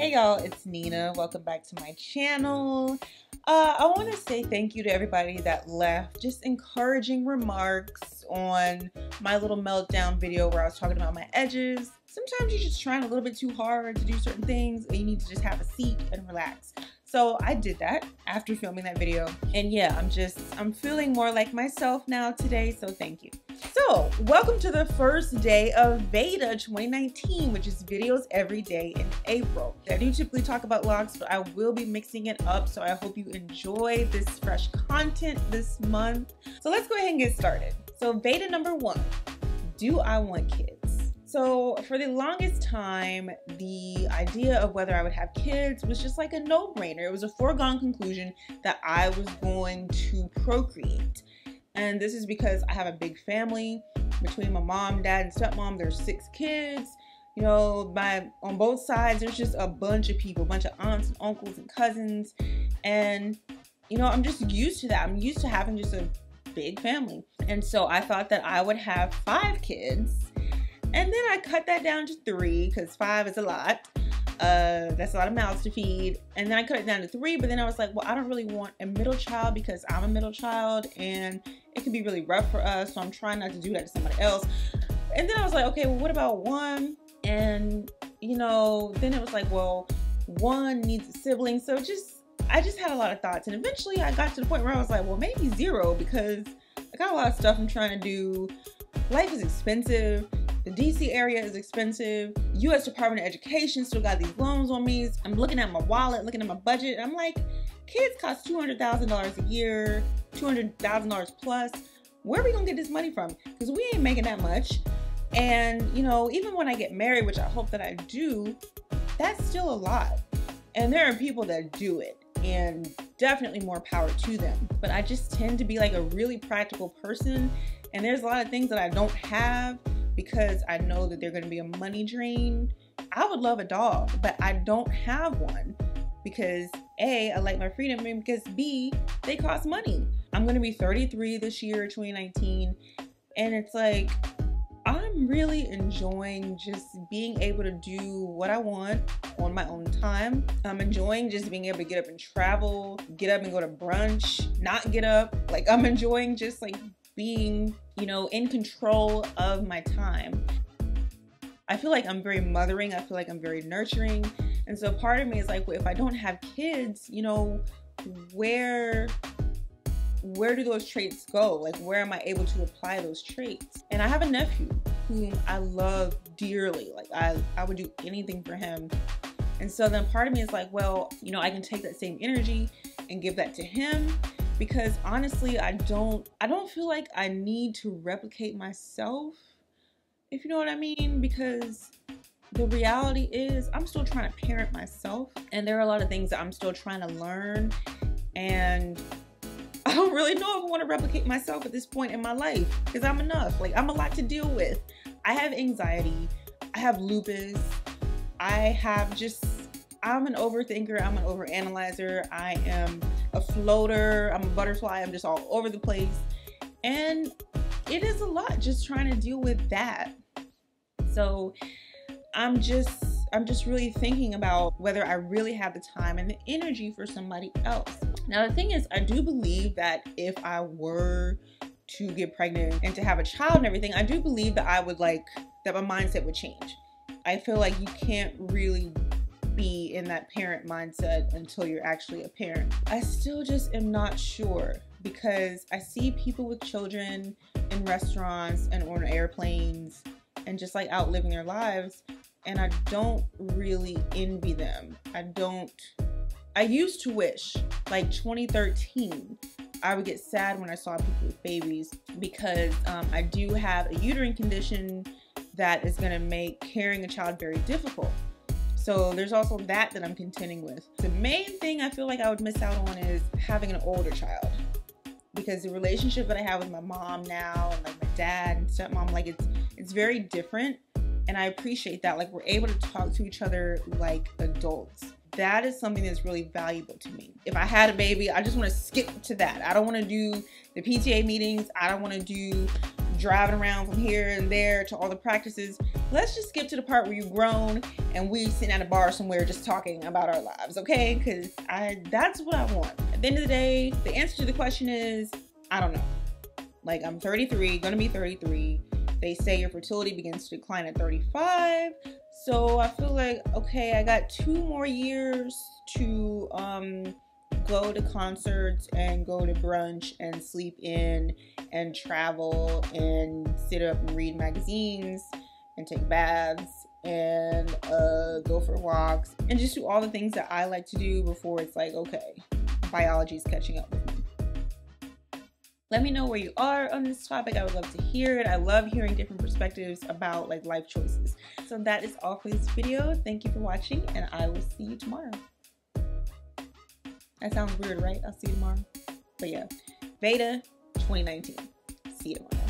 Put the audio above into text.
Hey y'all, it's Nina. Welcome back to my channel. I want to say thank you to everybody that left just encouraging remarks on my little meltdown video where I was talking about my edges. Sometimes you're just trying a little bit too hard to do certain things and you need to just have a seat and relax. So I did that after filming that video. And yeah, I'm feeling more like myself now today, so thank you. So, welcome to the first day of VEDA 2019, which is videos every day in April. I do typically talk about vlogs, but I will be mixing it up, so I hope you enjoy this fresh content this month. So let's go ahead and get started. So VEDA number 1, do I want kids? So for the longest time, the idea of whether I would have kids was just like a no-brainer. It was a foregone conclusion that I was going to procreate. And this is because I have a big family. Between my mom, dad, and stepmom, there's 6 kids. You know, on both sides, there's just a bunch of people, a bunch of aunts and uncles and cousins. And, you know, I'm just used to that. I'm used to having just a big family. And so I thought that I would have 5 kids. And then I cut that down to 3 because 5 is a lot. That's a lot of mouths to feed. And then I cut it down to 3, but then I was like, well, I don't really want a middle child because I'm a middle child and it can be really rough for us. So I'm trying not to do that to somebody else. And then I was like, okay, well, what about 1? And, you know, then it was like, well, 1 needs a sibling. So I just had a lot of thoughts. And eventually I got to the point where I was like, well, maybe 0 because I got a lot of stuff I'm trying to do. Life is expensive. The DC area is expensive. U.S. Department of Education still got these loans on me. I'm looking at my wallet, looking at my budget, and I'm like, kids cost $200,000 a year, $200,000 plus. Where are we gonna get this money from? Because we ain't making that much. And, you know, even when I get married, which I hope that I do, that's still a lot. And there are people that do it, and definitely more power to them. But I just tend to be like a really practical person, and there's a lot of things that I don't have because I know that they're going to be a money drain. I would love a dog, but I don't have one because A, I like my freedom, and because B, they cost money. I'm going to be 33 this year, 2019, and it's like, I'm really enjoying just being able to do what I want on my own time. I'm enjoying just being able to get up and travel, get up and go to brunch, not get up. Like, I'm enjoying just like being, you know, in control of my time. I feel like I'm very mothering. I feel like I'm very nurturing. And so part of me is like, well, if I don't have kids, you know, where do those traits go? Like, where am I able to apply those traits? And I have a nephew whom I love dearly. Like, I would do anything for him. And so then part of me is like, well, you know, I can take that same energy and give that to him. Because honestly, I don't feel like I need to replicate myself, if you know what I mean, because the reality is I'm still trying to parent myself, and there are a lot of things that I'm still trying to learn, and I don't really know if I want to replicate myself at this point in my life because I'm enough. Like, I'm a lot to deal with. I have anxiety, I have lupus, I'm an overthinker, I'm an overanalyzer, I am a floater, I'm a butterfly, I'm just all over the place. And it is a lot just trying to deal with that. So I'm just really thinking about whether I really have the time and the energy for somebody else. Now the thing is, I do believe that if I were to get pregnant and to have a child and everything, I do believe that that my mindset would change. I feel like you can't really be in that parent mindset until you're actually a parent. I still just am not sure because I see people with children in restaurants and on airplanes and just like out living their lives, and I don't really envy them. I used to wish, like 2013, I would get sad when I saw people with babies because I do have a uterine condition that is going to make carrying a child very difficult. So there's also that I'm contending with. The main thing I feel like I would miss out on is having an older child, because the relationship that I have with my mom now and like my dad and stepmom, like it's very different, and I appreciate that. Like, we're able to talk to each other like adults. That is something that's really valuable to me. If I had a baby, I just want to skip to that. I don't want to do the PTA meetings. I don't want to do driving around from here and there to all the practices. Let's just skip to the part where you've grown and we sitting at a bar somewhere just talking about our lives, okay? Because that's what I want. At the end of the day, the answer to the question is, I don't know. Like, I'm 33, gonna be 33. They say your fertility begins to decline at 35. So I feel like, okay, I got 2 more years to go to concerts and go to brunch and sleep in and travel and sit up and read magazines and take baths and go for walks and just do all the things that I like to do before it's like, okay, biology is catching up with me. Let me know where you are on this topic. I would love to hear it. I love hearing different perspectives about like life choices. So that is all for this video. Thank you for watching, and I will see you tomorrow. That sounds weird, right? I'll see you tomorrow. But yeah, VEDA 2019. See you tomorrow.